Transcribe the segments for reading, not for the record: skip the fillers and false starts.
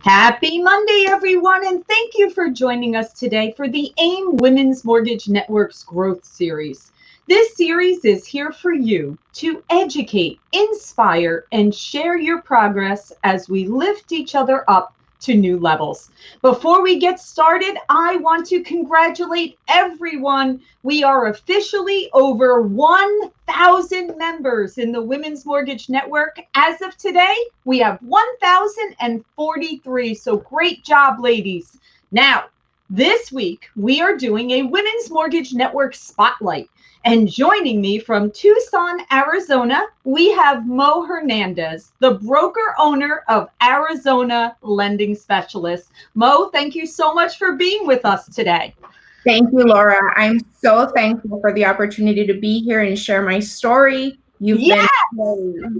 Happy Monday, everyone, and thank you for joining us today for the AIM Women's Mortgage Network's Growth Series. This series is here for you to educate, inspire, and share your progress as we lift each other up to new levels. Before we get started, I want to congratulate everyone. We are officially over 1,000 members in the Women's Mortgage Network. As of today, we have 1,043. So great job, ladies. Now, this week, we are doing a Women's Mortgage Network Spotlight. And joining me from Tucson, Arizona, we have Mo Hernandez, the broker owner of Arizona Lending Specialists. Mo, thank you so much for being with us today. Thank you, Laura. I'm so thankful for the opportunity to be here and share my story. You've been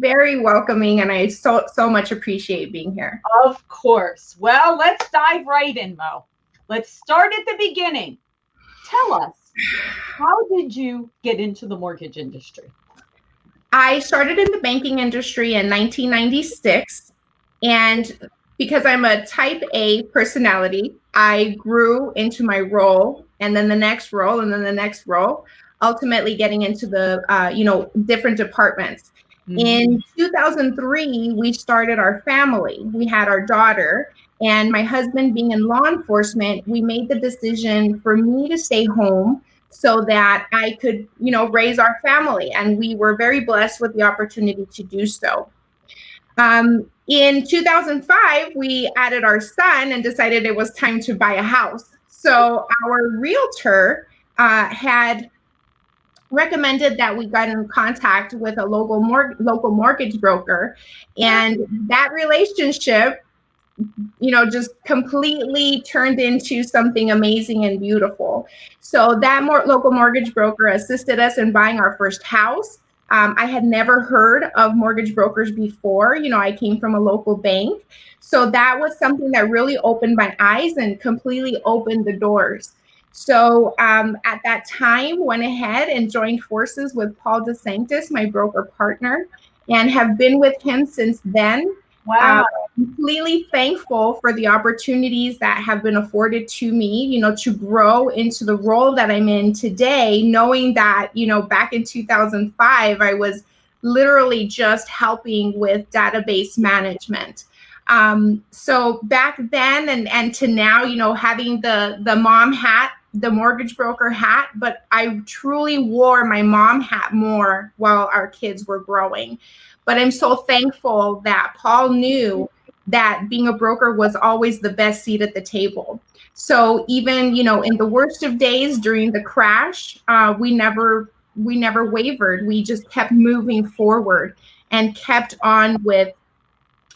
very welcoming, and I so much appreciate being here. Of course. Well, let's dive right in, Mo. Let's start at the beginning. Tell us, how did you get into the mortgage industry? I started in the banking industry in 1996, and because I'm a type A personality, I grew into my role, and then the next role, and then the next role, ultimately getting into the different departments. Mm-hmm. In 2003, we started our family. We had our daughter, and my husband being in law enforcement, we made the decision for me to stay home so that I could, raise our family. And we were very blessed with the opportunity to do so. In 2005, we added our son and decided it was time to buy a house. So our realtor had recommended that we got in contact with a local mortgage broker, and that relationship just completely turned into something amazing and beautiful. So that local mortgage broker assisted us in buying our first house. I had never heard of mortgage brokers before. I came from a local bank. So that was something that really opened my eyes and completely opened the doors. So at that time, went ahead and joined forces with Paul DeSanctis, my broker partner, and have been with him since then. Wow. Completely thankful for the opportunities that have been afforded to me, to grow into the role that I'm in today, knowing that, back in 2005, I was literally just helping with database management. So back then and to now, having the mom hat, the mortgage broker hat, but I truly wore my mom hat more while our kids were growing. But I'm so thankful that Paul knew that being a broker was always the best seat at the table. So even, in the worst of days during the crash, we never wavered. We just kept moving forward and kept on with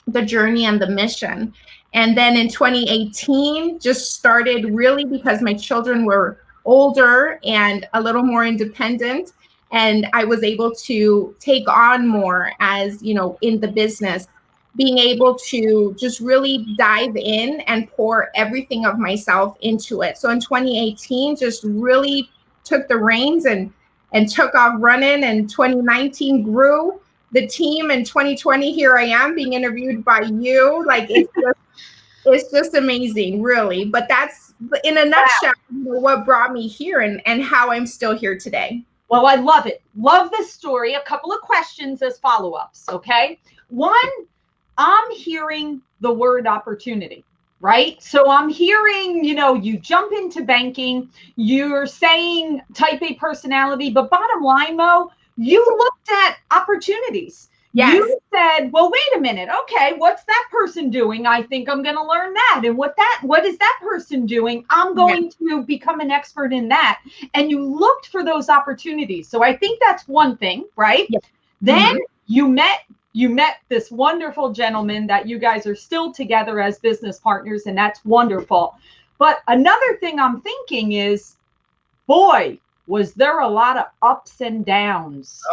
the journey and the mission. And then in 2018, just started really because my children were older and a little more independent. And I was able to take on more as, in the business, being able to just really dive in and pour everything of myself into it. So in 2018, just really took the reins and took off running. And 2019 grew the team. In 2020, here I am being interviewed by you. Like it's just amazing, really. But that's in a nutshell, what brought me here and how I'm still here today. Well, I love it. Love this story. A couple of questions as follow-ups, okay? One, I'm hearing the word opportunity, right? So I'm hearing, you jump into banking, you're saying type A personality, but bottom line, Mo, you looked at opportunities. Yes. You said, well, wait a minute. Okay, what's that person doing? I think I'm going to learn that. And what is that person doing? I'm going to become an expert in that. And you looked for those opportunities. So I think that's one thing, right? Yes. Then you met this wonderful gentleman that you guys are still together as business partners, and that's wonderful. But another thing I'm thinking is, boy, was there a lot of ups and downs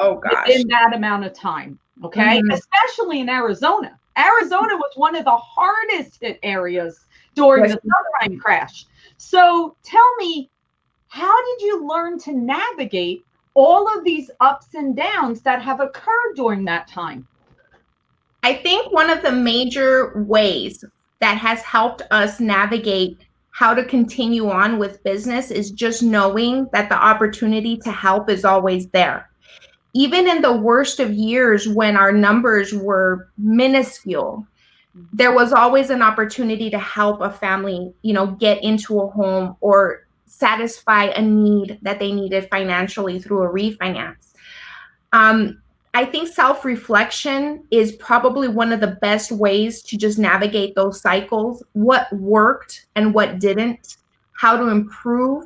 in that amount of time. Okay. Especially in Arizona. Arizona was one of the hardest hit areas during the subprime crash. So tell me, how did you learn to navigate all of these ups and downs that have occurred during that time? I think one of the major ways that has helped us navigate how to continue on with business is just knowing that the opportunity to help is always there. Even in the worst of years when our numbers were minuscule, there was always an opportunity to help a family, get into a home or satisfy a need that they needed financially through a refinance. I think self-reflection is probably one of the best ways to just navigate those cycles, what worked and what didn't, how to improve,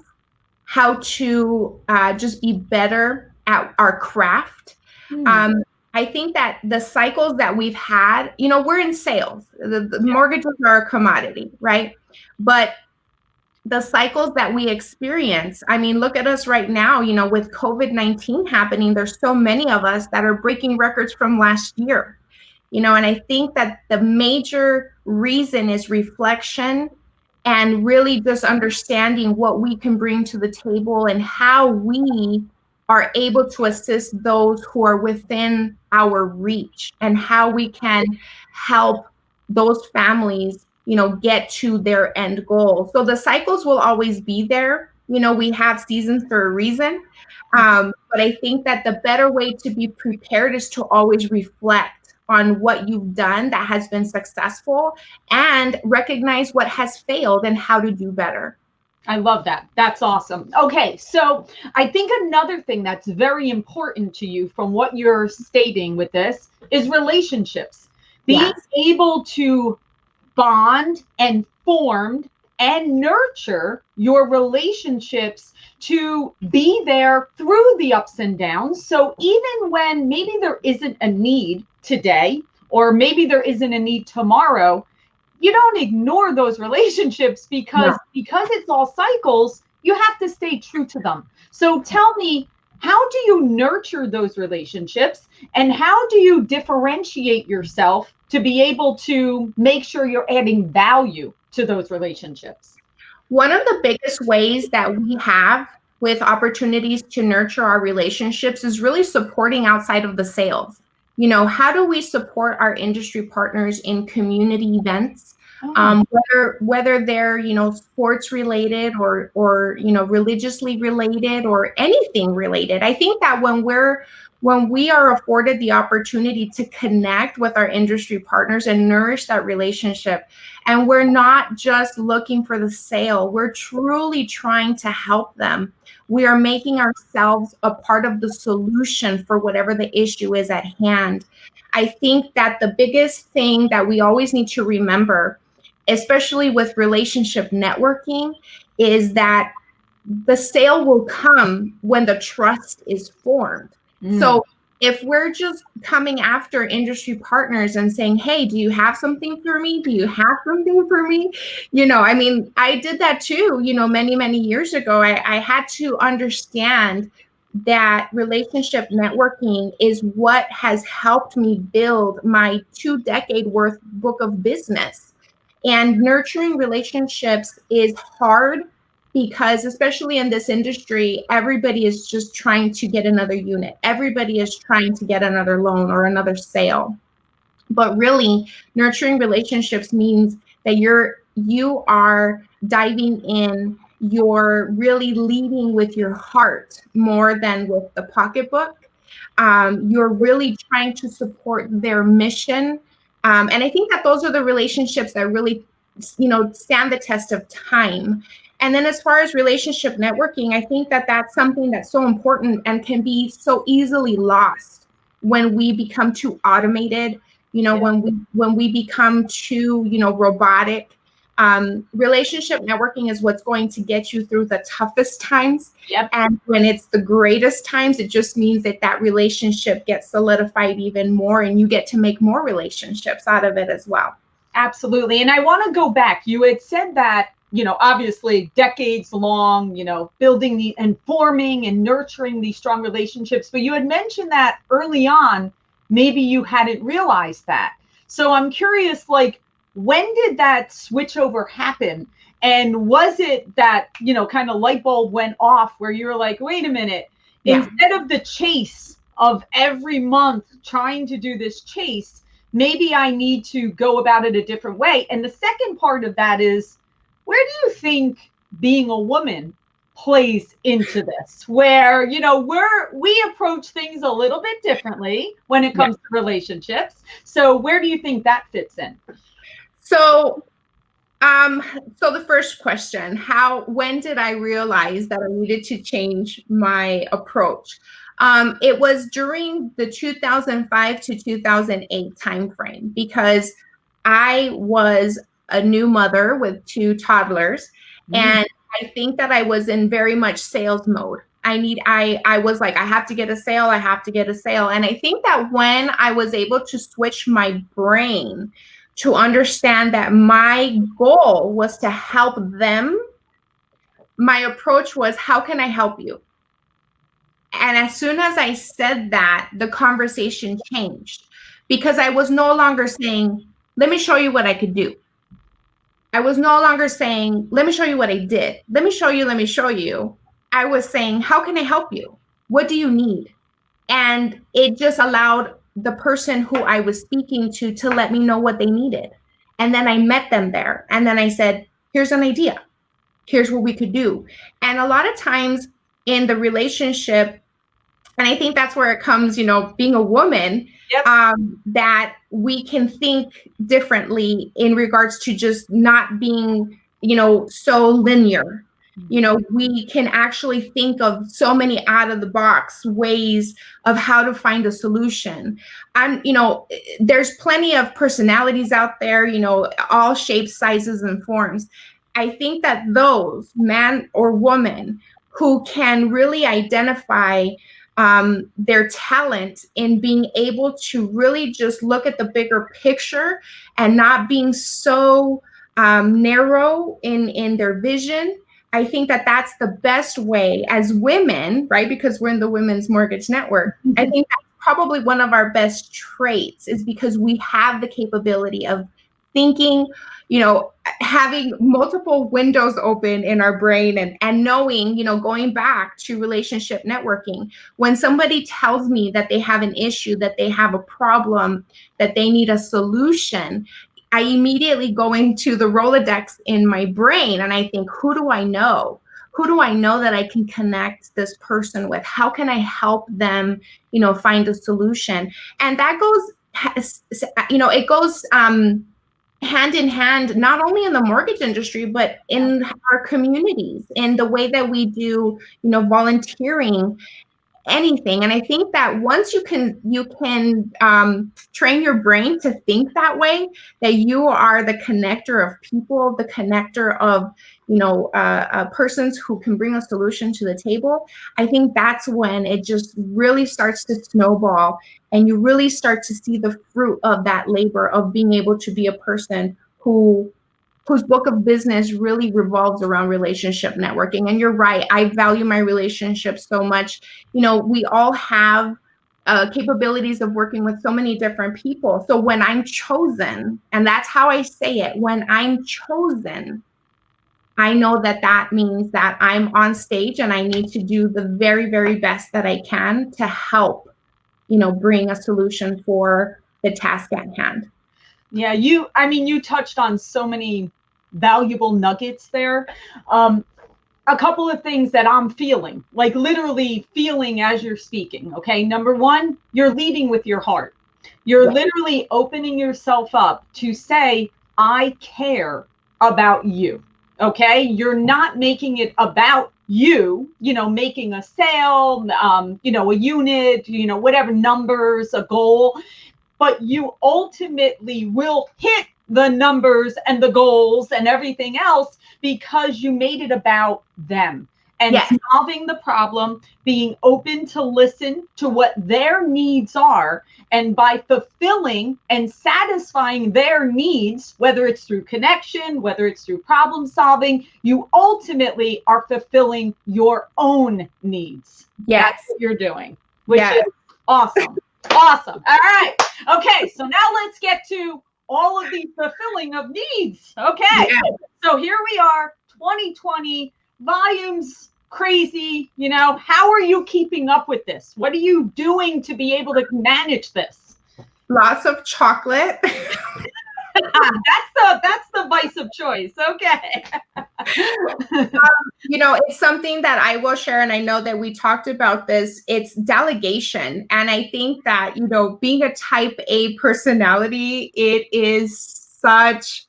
how to just be better at our craft. I think that the cycles that we've had, we're in sales. The mortgages are a commodity, right? But the cycles that we experience, I mean, look at us right now, with COVID-19 happening, there's so many of us that are breaking records from last year, and I think that the major reason is reflection and really just understanding what we can bring to the table and how we are able to assist those who are within our reach and how we can help those families get to their end goal. So the cycles will always be there. We have seasons for a reason. But I think that the better way to be prepared is to always reflect on what you've done that has been successful and recognize what has failed and how to do better. I love that. That's awesome. Okay, so I think another thing that's very important to you from what you're stating with this is relationships. Being able to bond and form and nurture your relationships to be there through the ups and downs. So even when maybe there isn't a need today, or maybe there isn't a need tomorrow, you don't ignore those relationships because it's all cycles, you have to stay true to them. So tell me, how do you nurture those relationships and how do you differentiate yourself to be able to make sure you're adding value to those relationships? One of the biggest ways that we have with opportunities to nurture our relationships is really supporting outside of the sales. How do we support our industry partners in community events, whether they're, sports related or religiously related or anything related. I think that when we are afforded the opportunity to connect with our industry partners and nourish that relationship, and we're not just looking for the sale, we're truly trying to help them. We are making ourselves a part of the solution for whatever the issue is at hand. I think that the biggest thing that we always need to remember, especially with relationship networking, is that the sale will come when the trust is formed. So if we're just coming after industry partners and saying, hey, do you have something for me? Do you have something for me? I did that too, many, many years ago. I had to understand that relationship networking is what has helped me build my 2-decade worth book of business. And nurturing relationships is hard because, especially in this industry, everybody is just trying to get another unit. Everybody is trying to get another loan or another sale. But really, nurturing relationships means that you are diving in, you're really leading with your heart more than with the pocketbook. You're really trying to support their mission. And I think that those are the relationships that really, stand the test of time. And then as far as relationship networking, I think that that's something that's so important and can be so easily lost when we become too automated, when we become too, robotic. Relationship networking is what's going to get you through the toughest times. And when it's the greatest times, it just means that relationship gets solidified even more and you get to make more relationships out of it as well. Absolutely. And I want to go back. You had said that, obviously decades long, building and forming and nurturing these strong relationships. But you had mentioned that early on, maybe you hadn't realized that. So I'm curious, when did that switch over happen? And was it that, kind of light bulb went off where you were like, wait a minute, instead of the chase of every month trying to do this chase, maybe I need to go about it a different way. And the second part of that is, where do you think being a woman plays into this, where, you know, we approach things a little bit differently when it comes to relationships. So where do you think that fits in? So the first question, when did I realize that I needed to change my approach? It was during the 2005 to 2008 timeframe, because I was a new mother with 2 toddlers, and I think that I was in very much sales mode. I was like, I have to get a sale. I have to get a sale. And I think that when I was able to switch my brain to understand that my goal was to help them, my approach was, how can I help you? And as soon as I said that, the conversation changed, because I was no longer saying, let me show you what I could do. I was no longer saying, let me show you what I did. Let me show you, let me show you. I was saying, how can I help you? What do you need? And it just allowed the person who I was speaking to let me know what they needed. And then I met them there. And then I said, here's an idea. Here's what we could do. And a lot of times in the relationship, and I think that's where it comes, you know, being a woman, that we can think differently in regards to just not being, you know, so linear. You know, we can actually think of so many out of the box ways of how to find a solution. And, you know, there's plenty of personalities out there, you know, all shapes, sizes, and forms. I think that those, man or woman, who can really identify their talent in being able to really just look at the bigger picture and not being so narrow in their vision. I think that that's the best way as women, right? Because we're in the Women's Mortgage Network. I think that's probably one of our best traits, is because we have the capability of thinking, you know, having multiple windows open in our brain, and knowing, you know, going back to relationship networking, when somebody tells me that they have an issue, that they have a problem, that they need a solution, I immediately go into the Rolodex in my brain and I think, who do I know? Who do I know that I can connect this person with? How can I help them, you know, find a solution? And that goes, you know, it goes hand in hand, not only in the mortgage industry, but in our communities, in the way that we do, you know, volunteering, anything. And I think that once you can train your brain to think that way, that you are the connector of people, the connector of, you know, persons who can bring a solution to the table. I think that's when it just really starts to snowball, and you really start to see the fruit of that labor of being able to be a person whose book of business really revolves around relationship networking. And you're right, I value my relationships so much. You know, we all have capabilities of working with so many different people. So when I'm chosen, and that's how I say it, when I'm chosen, I know that that means that I'm on stage and I need to do the very, very best that I can to help, you know, bring a solution for the task at hand. Yeah, you touched on so many valuable nuggets there. A couple of things that I'm feeling, like literally feeling as you're speaking. Okay. Number one, you're leading with your heart. You're literally opening yourself up to say, I care about you. Okay. You're not making it about you, you know, making a sale, you know, a unit, you know, whatever numbers, a goal, but you ultimately will hit the numbers and the goals and everything else because you made it about them and solving the problem, being open to listen to what their needs are. And by fulfilling and satisfying their needs, whether it's through connection, whether it's through problem solving, you ultimately are fulfilling your own needs. Yes. That's what you're doing, which is awesome. Awesome. All right. Okay. So now let's get to all of the fulfilling of needs. Okay. So here we are, 2020, volumes crazy. You know, how are you keeping up with this? What are you doing to be able to manage this? Lots of chocolate. That's the vice of choice. Okay. It's something that I will share, and I know that we talked about this. It's delegation. And I think that, being a type A personality, it is such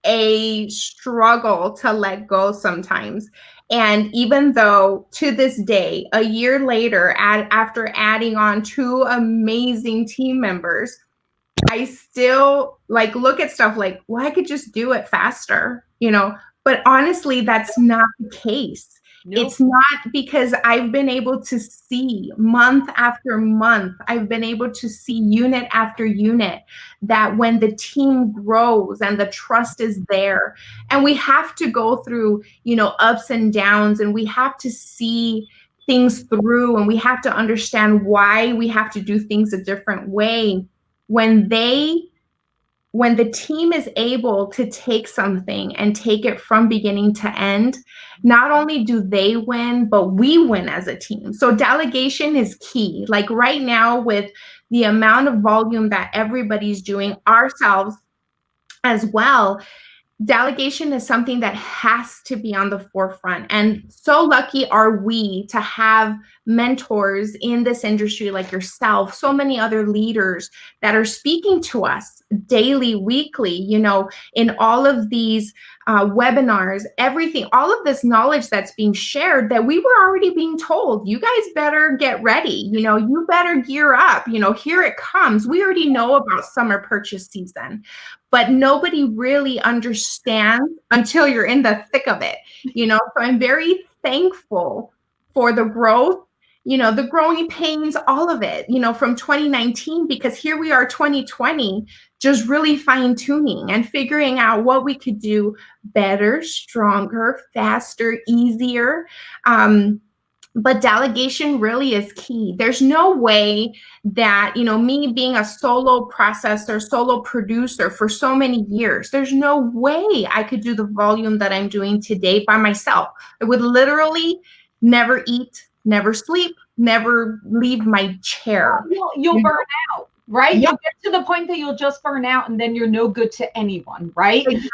a struggle to let go sometimes. And even though to this day, a year later, after adding on 2 amazing team members, I still look at stuff like, well, I could just do it faster, but honestly, that's not the case. Nope. It's not, because I've been able to see month after month, I've been able to see unit after unit, that when the team grows and the trust is there, and we have to go through, ups and downs, and we have to see things through, and we have to understand why we have to do things a different way. When the team is able to take something and take it from beginning to end, not only do they win, but we win as a team. So delegation is key. Like right now, with the amount of volume that everybody's doing, ourselves as well, delegation is something that has to be on the forefront. And so lucky are we to have mentors in this industry like yourself, so many other leaders that are speaking to us daily, weekly, in all of these webinars, everything, all of this knowledge that's being shared, that we were already being told, you guys better get ready, you better gear up, here it comes. We already know about summer purchase season, but nobody really understands until you're in the thick of it, So I'm very thankful for the growth, the growing pains, all of it, from 2019, because here we are 2020, just really fine tuning and figuring out what we could do better, stronger, faster, easier. But delegation really is key. There's no way that, me being a solo processor, solo producer for so many years, there's no way I could do the volume that I'm doing today by myself. I would literally never eat, never sleep, never leave my chair. You'll burn out, right? Yep. You'll get to the point that you'll just burn out, and then you're no good to anyone, right? Exactly.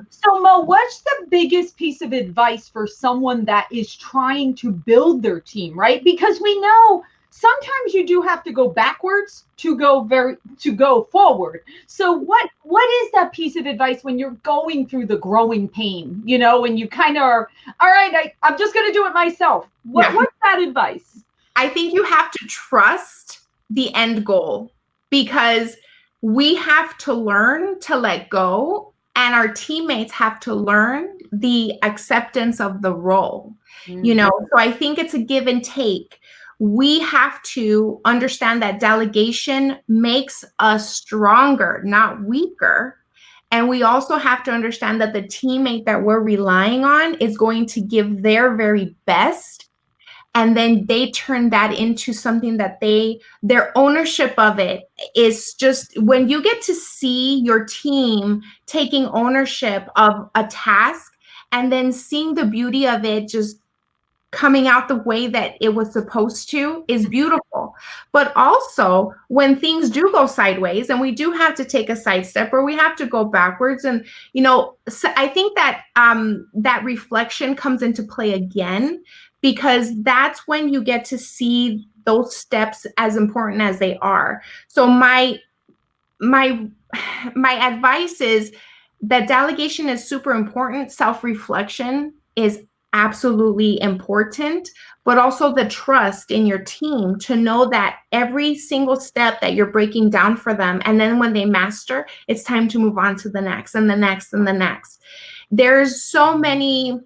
So Mo, what's the biggest piece of advice for someone that is trying to build their team, right? Because we know sometimes you do have to go backwards to go forward. So what is that piece of advice when you're going through the growing pain, and you kind of are, all right, I'm just going to do it myself. What's that advice? I think you have to trust the end goal, because we have to learn to let go, and our teammates have to learn the acceptance of the role. So I think it's a give and take. We have to understand that delegation makes us stronger, not weaker. And we also have to understand that the teammate that we're relying on is going to give their very best. And then they turn that into something that their ownership of it is just, when you get to see your team taking ownership of a task and then seeing the beauty of it just coming out the way that it was supposed to, is beautiful. But also when things do go sideways and we do have to take a sidestep, or we have to go backwards, and so I think that that reflection comes into play again, because that's when you get to see those steps as important as they are. So my advice is that delegation is super important. Self-reflection is absolutely important, but also the trust in your team to know that every single step that you're breaking down for them, and then when they master, it's time to move on to the next and the next and the next. There's so many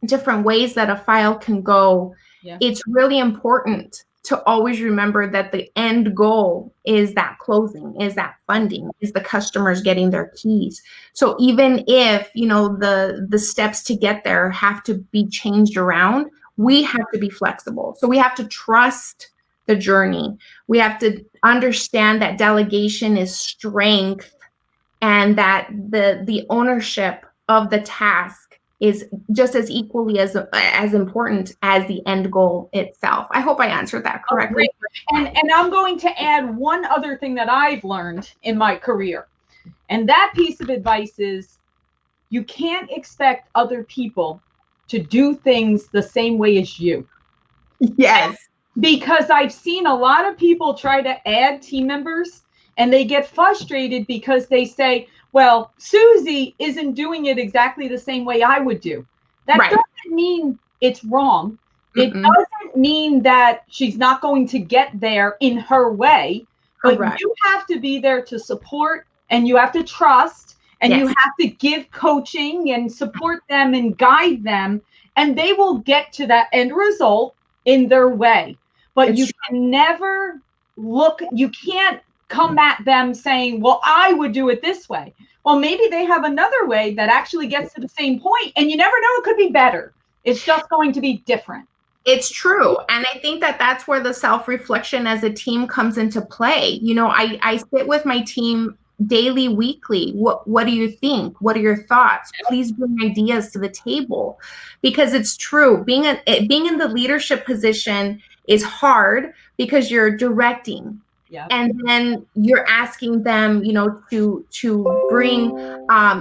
different ways that a file can go. Yeah. It's really important to always remember that the end goal is that closing, is that funding, is the customers getting their keys. So even if, the steps to get there have to be changed around, we have to be flexible. So we have to trust the journey. We have to understand that delegation is strength, and that the ownership of the task is just as equally as important as the end goal itself. I hope I answered that correctly. And I'm going to add one other thing that I've learned in my career. And that piece of advice is you can't expect other people to do things the same way as you. Yes. Because I've seen a lot of people try to add team members and they get frustrated because they say, well, Susie isn't doing it exactly the same way I would do. That doesn't mean it's wrong. It doesn't mean that she's not going to get there in her way, but you have to be there to support, and you have to trust, and you have to give coaching and support them and guide them, and they will get to that end result in their way. But you can never you can't come at them saying, well, I would do it this way. Well, maybe they have another way that actually gets to the same point, and you never know, it could be better. It's just going to be different. It's true. And I think that that's where the self-reflection as a team comes into play. You know, I sit with my team daily, weekly. What do you think? What are your thoughts? Please bring ideas to the table, because it's true. Being in the leadership position is hard because you're directing. Yeah. And then you're asking them, you know, to bring,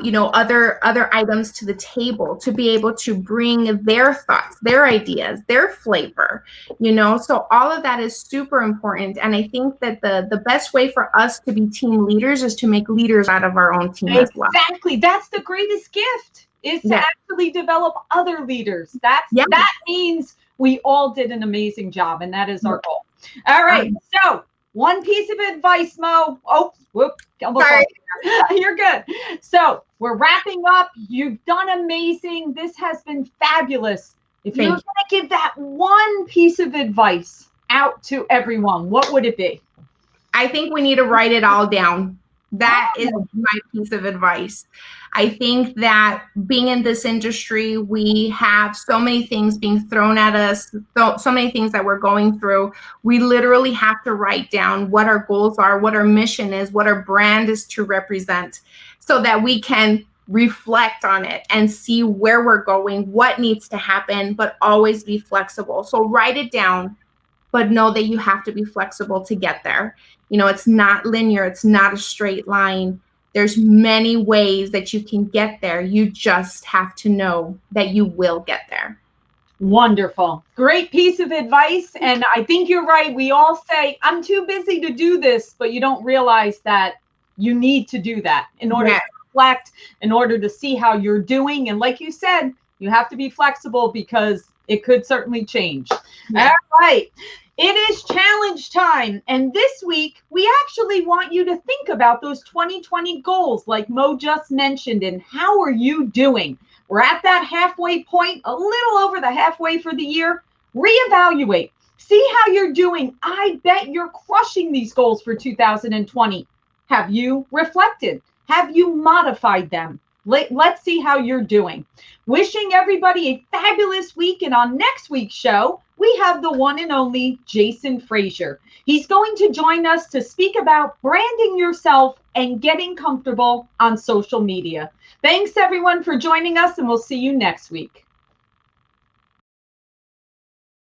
you know, other items to the table, to be able to bring their thoughts, their ideas, their flavor, you know. So all of that is super important. And I think that the best way for us to be team leaders is to make leaders out of our own team as well. Exactly. That's the greatest gift, is to actually develop other leaders. That means we all did an amazing job, and that is our goal. All right. So one piece of advice, Mo. Oh, whoop. Sorry. You're good. So we're wrapping up. You've done amazing. This has been fabulous. If you're going to give that one piece of advice out to everyone, what would it be? I think we need to write it all down. That is my piece of advice. I think that being in this industry, we have so many things being thrown at us, so many things that we're going through. We literally have to write down what our goals are, what our mission is, what our brand is to represent, so that we can reflect on it and see where we're going, what needs to happen, but always be flexible. So write it down, but know that you have to be flexible to get there. You know, it's not linear. It's not a straight line. There's many ways that you can get there. You just have to know that you will get there. Wonderful. Great piece of advice. And I think you're right. We all say, I'm too busy to do this, but you don't realize that you need to do that in order to reflect, in order to see how you're doing. And like you said, you have to be flexible because it could certainly change. All right. It is challenge time. And this week, we actually want you to think about those 2020 goals like Mo just mentioned, and how are you doing? We're at that halfway point, a little over the halfway for the year. Reevaluate. See how you're doing. I bet you're crushing these goals for 2020. Have you reflected? Have you modified them? Let's see how you're doing. Wishing everybody a fabulous week. And on next week's show, we have the one and only Jason Frazier. He's going to join us to speak about branding yourself and getting comfortable on social media. Thanks, everyone, for joining us, and we'll see you next week.